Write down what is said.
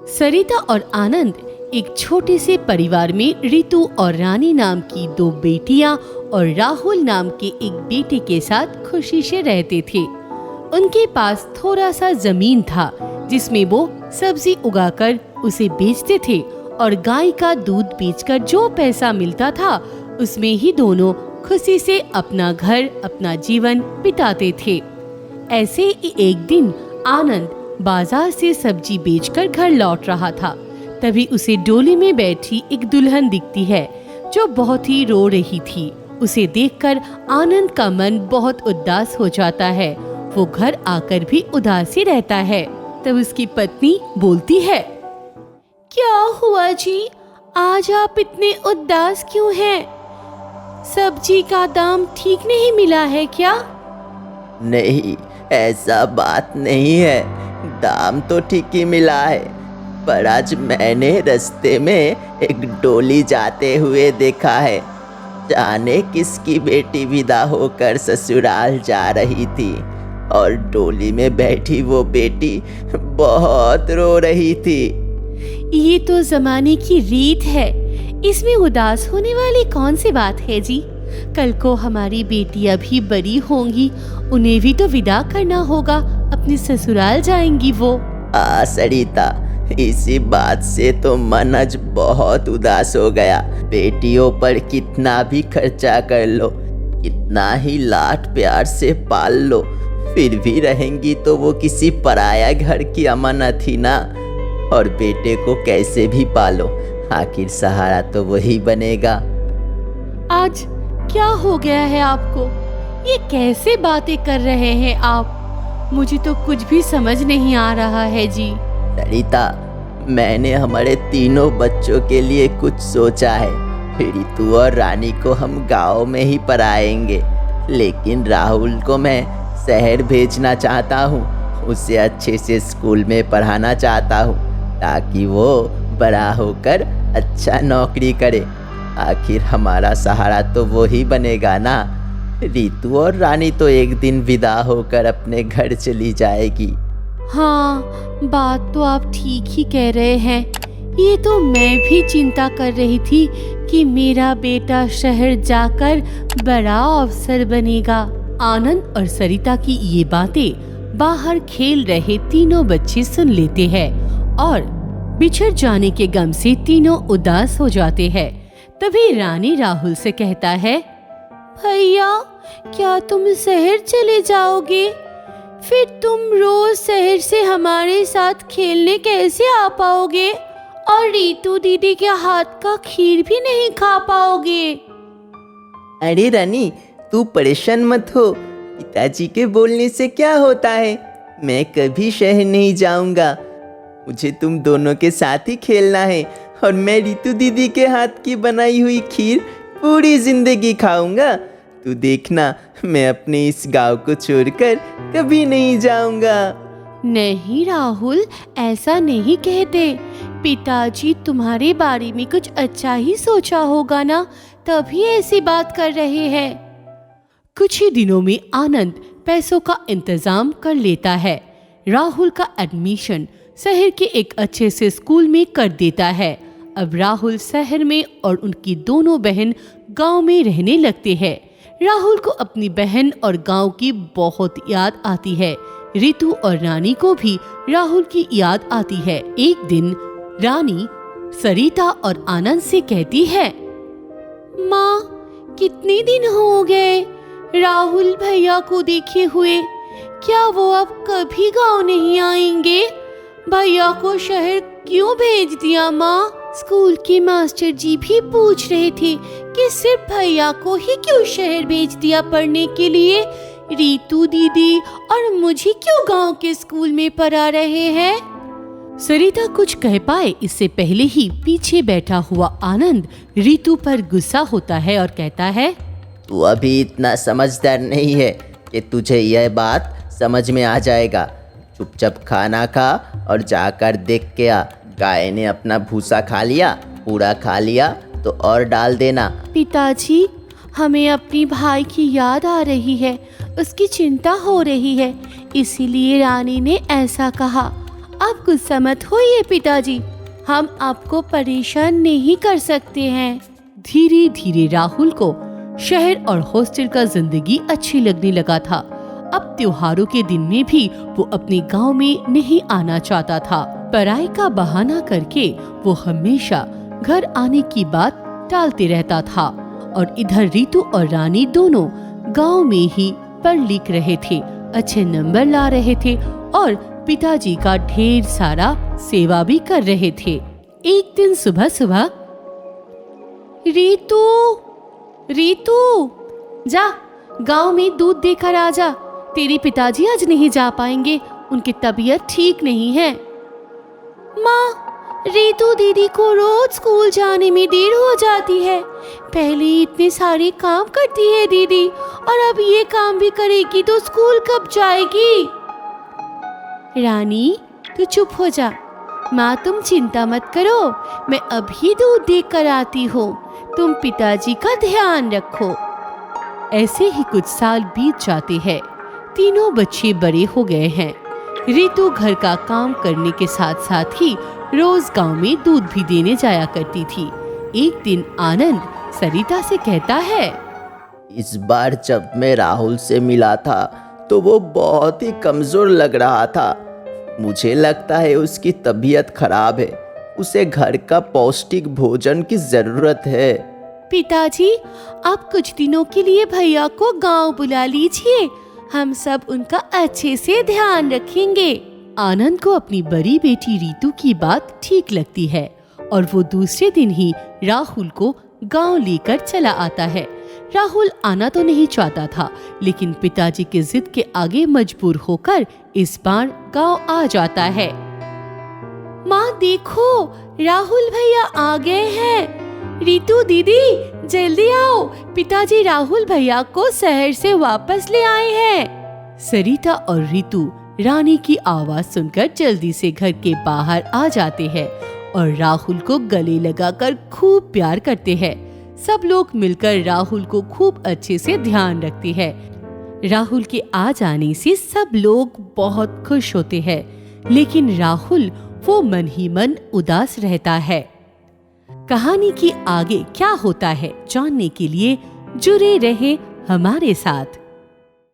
सरिता और आनंद एक छोटे से परिवार में रितु और रानी नाम की दो बेटियां और राहुल नाम के एक बेटे के साथ खुशी से रहते थे। उनके पास थोड़ा सा जमीन था जिसमें वो सब्जी उगाकर उसे बेचते थे और गाय का दूध बेचकर जो पैसा मिलता था उसमें ही दोनों खुशी से अपना घर अपना जीवन बिताते थे। ऐसे ही एक दिन आनंद बाजार से सब्जी बेचकर घर लौट रहा था। तभी उसे डोली में बैठी एक दुल्हन दिखती है जो बहुत ही रो रही थी। उसे देखकर आनंद का मन बहुत उदास हो जाता है। वो घर आकर भी उदास ही रहता है। तब उसकी पत्नी बोलती है, क्या हुआ जी, आज आप इतने उदास क्यों हैं? सब्जी का दाम ठीक नहीं मिला है क्या? नहीं, ऐसा बात नहीं है, दाम तो ठीक ही मिला है, पर आज मैंने रास्ते में एक डोली जाते हुए देखा है। जाने किसकी बेटी विदा होकर ससुराल जा रही थी और डोली में बैठी वो बेटी बहुत रो रही थी। ये तो जमाने की रीत है, इसमें उदास होने वाली कौन सी बात है जी? कल को हमारी बेटियां भी बड़ी होंगी, उन्हें भी तो विदा करना होगा, अपने ससुराल जाएंगी वो। सरिता, इसी बात से तो मन आज बहुत उदास हो गया। बेटियों पर कितना भी खर्चा कर लो, कितना ही लाड प्यार से पाल लो, फिर भी रहेंगी तो वो किसी पराया घर की अमानत ही ना। और बेटे को कैसे भी पालो, आखिर सहारा तो वही बनेगा। आज क्या हो गया है आपको? ये कैसे बातें कर रहे हैं आप? मुझे तो कुछ भी समझ नहीं आ रहा है जी। सरिता, मैंने हमारे तीनों बच्चों के लिए कुछ सोचा है। रितु और रानी को हम गांव में ही पढ़ाएंगे, लेकिन राहुल को मैं शहर भेजना चाहता हूँ। उसे अच्छे से स्कूल में पढ़ाना चाहता हूँ ताकि वो बड़ा होकर अच्छा नौकरी करे। आखिर हमारा सहारा तो वो ही बनेगा ना। रितु और रानी तो एक दिन विदा होकर अपने घर चली जाएगी। हाँ, बात तो आप ठीक ही कह रहे हैं। ये तो मैं भी चिंता कर रही थी कि मेरा बेटा शहर जाकर बड़ा अफसर बनेगा। आनंद और सरिता की ये बातें बाहर खेल रहे तीनों बच्चे सुन लेते हैं और बिछड़ जाने के गम से तीनों उदास हो जाते हैं। तभी रानी राहुल से कहता है, भैया, क्या तुम शहर चले जाओगे? फिर तुम रोज शहर से हमारे साथ खेलने कैसे आ पाओगे? और रीतू दीदी के हाथ का खीर भी नहीं खा पाओगे। अरे रानी, तू परेशान मत हो, पिताजी के बोलने से क्या होता है। मैं कभी शहर नहीं जाऊंगा। मुझे तुम दोनों के साथ ही खेलना है और मैं रीतू दीदी के हाथ की बनाई हुई खीर पूरी जिंदगी खाऊंगा। तू देखना, मैं अपने इस गांव को छोड़कर कभी नहीं जाऊंगा। नहीं राहुल, ऐसा नहीं कहते। पिताजी तुम्हारे बारे में कुछ अच्छा ही सोचा होगा ना, तभी ऐसी बात कर रहे हैं। कुछ ही दिनों में आनंद पैसों का इंतजाम कर लेता है। राहुल का एडमिशन शहर के एक अच्छे से स्कूल में कर देता है। अब राहुल शहर में और उनकी दोनों बहन गांव में रहने लगते हैं। राहुल को अपनी बहन और गांव की बहुत याद आती है। रितु और रानी को भी राहुल की याद आती है। एक दिन रानी सरिता और आनंद से कहती है, माँ, कितने दिन हो गए राहुल भैया को देखे हुए। क्या वो अब कभी गांव नहीं आएंगे? भैया को शहर क्यों भेज दिया माँ? स्कूल के मास्टर जी भी पूछ रहे थे कि सिर्फ भैया को ही क्यों शहर भेज दिया पढ़ने के लिए। रीतू दीदी और मुझे क्यों गांव के स्कूल में पढ़ा रहे हैं? सरिता कुछ कह पाए इससे पहले ही पीछे बैठा हुआ आनंद रीतू पर गुस्सा होता है और कहता है, तू अभी इतना समझदार नहीं है कि तुझे यह बात समझ में आ जाएगा। चुपचाप खाना खा और जाकर देख के आ, गाय ने अपना भूसा खा लिया, पूरा खा लिया तो और डाल देना। पिताजी, हमें अपनी भाई की याद आ रही है, उसकी चिंता हो रही है, इसीलिए रानी ने ऐसा कहा। आप गुस्सा मत होइए पिताजी, हम आपको परेशान नहीं कर सकते हैं। धीरे धीरे राहुल को शहर और हॉस्टल का जिंदगी अच्छी लगने लगा था। अब त्योहारों के दिन में भी वो अपने गांव में नहीं आना चाहता था। पढ़ाई का बहाना करके वो हमेशा घर आने की बात टालते रहता था। और इधर रितु और रानी दोनों गांव में ही पढ़ लिख रहे थे, अच्छे नंबर ला रहे थे और पिताजी का ढेर सारा सेवा भी कर रहे थे। एक दिन सुबह सुबह, रितु रितु जा गांव में दूध देकर आ जा, तेरे पिताजी आज नहीं जा पाएंगे, उनकी तबीयत ठीक नहीं है। माँ, रितु दीदी को रोज स्कूल जाने में देर हो जाती है। पहले इतने सारे काम करती है दीदी, और अब ये काम भी करेगी तो स्कूल कब जाएगी? रानी, तू चुप हो जा। माँ, तुम चिंता मत करो, मैं अभी दूध देकर कर आती हूँ। तुम पिताजी का ध्यान रखो। ऐसे ही कुछ साल बीत जाते हैं। तीनों बच्चे बड़े हो गए हैं। रितु घर का काम करने के साथ साथ ही रोज गांव में दूध भी देने जाया करती थी। एक दिन आनंद सरिता से कहता है, इस बार जब मैं राहुल से मिला था तो वो बहुत ही कमजोर लग रहा था। मुझे लगता है उसकी तबीयत खराब है, उसे घर का पौष्टिक भोजन की जरूरत है। पिताजी, आप कुछ दिनों के लिए भैया को गांव बुला लीजिए, हम सब उनका अच्छे से ध्यान रखेंगे। आनंद को अपनी बड़ी बेटी रितु की बात ठीक लगती है और वो दूसरे दिन ही राहुल को गांव लेकर चला आता है। राहुल आना तो नहीं चाहता था, लेकिन पिताजी के जिद के आगे मजबूर होकर इस बार गांव आ जाता है। माँ देखो, राहुल भैया आ गए हैं। रितु दीदी जल्दी आओ, पिताजी राहुल भैया को शहर से वापस ले आए हैं। सरिता और रितु रानी की आवाज सुनकर जल्दी से घर के बाहर आ जाते हैं और राहुल को गले लगाकर खूब प्यार करते हैं। सब लोग मिलकर राहुल को खूब अच्छे से ध्यान रखते हैं। राहुल के आ जाने से सब लोग बहुत खुश होते हैं, लेकिन राहुल वो मन ही मन उदास रहता है। कहानी की आगे क्या होता है जानने के लिए जुड़े रहे हमारे साथ।